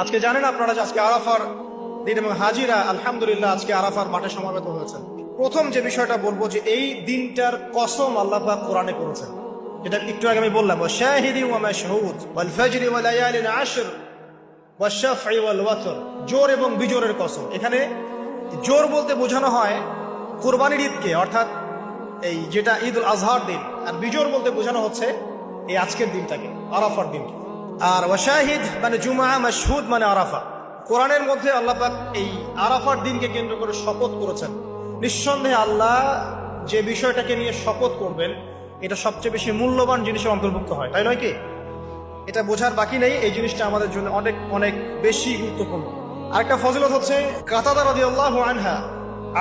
আজকে জানেন আপনারা যে আজকে আরাফার দিন এবং হাজিরা আলহামদুলিল্লাহ আজকে আরাফার মাঠে সমবেত হয়েছেন। প্রথম যে বিষয়টা বলবো যে এই দিনটার কসম আল্লাহ পাক কোরআনে করেছেন, যেটা একটু আগে আমি বললাম, শাহিদি ওয়া মাশহুদ ওয়াল ফাজরি ওয়া লায়ালিন আশর ওয়াশ শাফঈ ওয়াল ওয়াতর, জোর এবং বিজোরের কসম। এখানে জোর বলতে বোঝানো হয় কুরবানির ঈদকে, অর্থাৎ এই যেটা ঈদুল আজহার দিন, আর বিজোর বলতে বোঝানো হচ্ছে এই আজকের দিনটাকে, আরাফার দিনকে। আর ওয়াশাহিদ মানে জুমআ, মাশহুদ মানে আরাফা। কোরআনের মধ্যে আল্লাহ পাক এই আরাফার দিনকে কেন্দ্র করে শপথ করেছেন। নিঃসন্দেহে আল্লাহ যে বিষয়টাকে নিয়ে শপথ করবেন এটা সবচেয়ে বেশি মূল্যবান জিনিসের অন্তর্ভুক্ত হয়, তাই নয় কি? এটা বোঝার বাকি নেই, এই জিনিসটা আমাদের জন্য অনেক অনেক বেশি গুরুত্বপূর্ণ। আরেকটা ফজিলত হচ্ছে কাতাদা রাদিয়াল্লাহু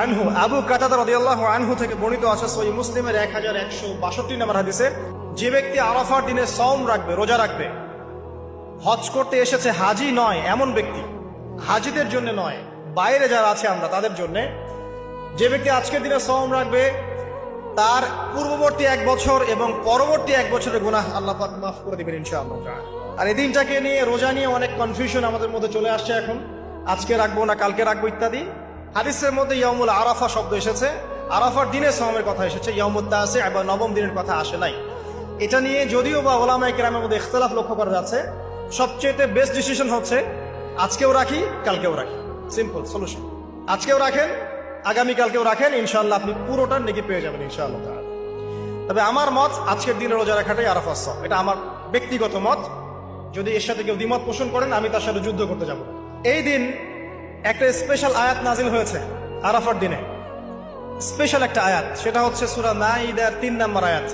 আনহু, আবু কাতাদা রাদিয়াল্লাহু আনহু থেকে বর্ণিত আছে সহিহ মুসলিমের 1162 নম্বর হাদিসে, যে ব্যক্তি আরাফার দিনে সওম রাখবে, রোজা রাখবে, হজ করতে এসেছে, হাজি নয় এমন ব্যক্তি, হাজিদের জন্য নয়, বাইরে যারা আছে আমরা তাদের জন্য, যে ব্যক্তি আজকের দিনে সওম রাখবে তার পূর্ববর্তী 1 বছর এবং পরবর্তী 1 বছরের গুনাহ আল্লাহ পাক মাফ করে দিবেন ইনশাআল্লাহ। আর এই দিনটাকে নিয়ে, রোজা নিয়ে অনেক কনফিউশন আমাদের মধ্যে চলে আসছে এখন, আজকে রাখবো না কালকে রাখবো ইত্যাদি। হাদিসের মধ্যে ইয়াউমুল আরাফা শব্দ এসেছে, আরাফার দিনে সওমের কথা এসেছে, ইয়াউমুত তাসি বা নবম দিনের কথা আসে নাই। এটা নিয়ে যদিও বা উলামায়ে কেরামের মধ্যে ইখতিলাফ লক্ষ্য করা যাচ্ছে, সবচেয়ে বেস্ট ডিসিশন হচ্ছে আজকেও রাখি কালকেও রাখি, সিম্পল সলিউশন। আজকেও রাখেন, আগামীকালকেও রাখেন, ইনশাআল্লাহ আপনি পুরোটার নেকি পেয়ে যাবেন ইনশাআল্লাহ। তবে আমার মত আজকের দিনে রোজা রাখাটাই আরাফার সওম, এটা আমার ব্যক্তিগত মত। যদি এর সাথে কেউ দ্বিমত পোষণ করেন আমি তার সাথে যুদ্ধ করতে যাব। এই দিন একটা স্পেশাল আয়াত নাজিল হয়েছে আরাফার দিনে, স্পেশাল একটা আয়াত, সেটা হচ্ছে সূরা মাইদার 3 নম্বর আয়াত।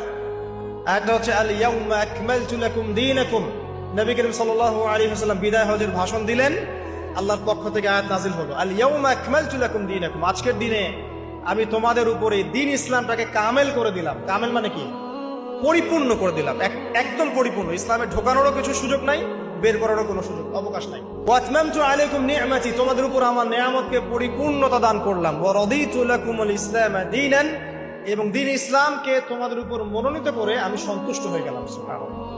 আয়াতটা হচ্ছে আল ইয়াউমা আকমালতু লাকুম দীনাকুম। নবী করিম সাল্লাল্লাহু আলাইহি ওয়াসাল্লাম বিদায় হজের ভাষণ দিলেন, আল্লাহর পক্ষ থেকে আয়াত নাজিল হলো, আল ইয়াউমা আকমালতু লাকুম দীনাকুম, আজকের দিনে আমি তোমাদের উপরে দ্বীন ইসলামটাকে কামেল করে দিলাম। কামেল মানে কি? পরিপূর্ণ করে দিলাম, একদম পরিপূর্ণ। ইসলামে ঢোকানোরও কিছু সুযোগ নাই, বের করারও কোনো সুযোগ অবকাশ নাই। ওয়া আতমামতু আলাইকুম নি'মাতি, তোমাদের উপর আমার নেয়ামতকে পরিপূর্ণতা দান করলাম। ওয়া রাদিতু লাকুমুল ইসলাম দীনান, এবং দ্বীন ইসলামকে তোমাদের উপর মনোনীত করে আমি সন্তুষ্ট হয়ে গেলাম। সুবহানাল্লাহ।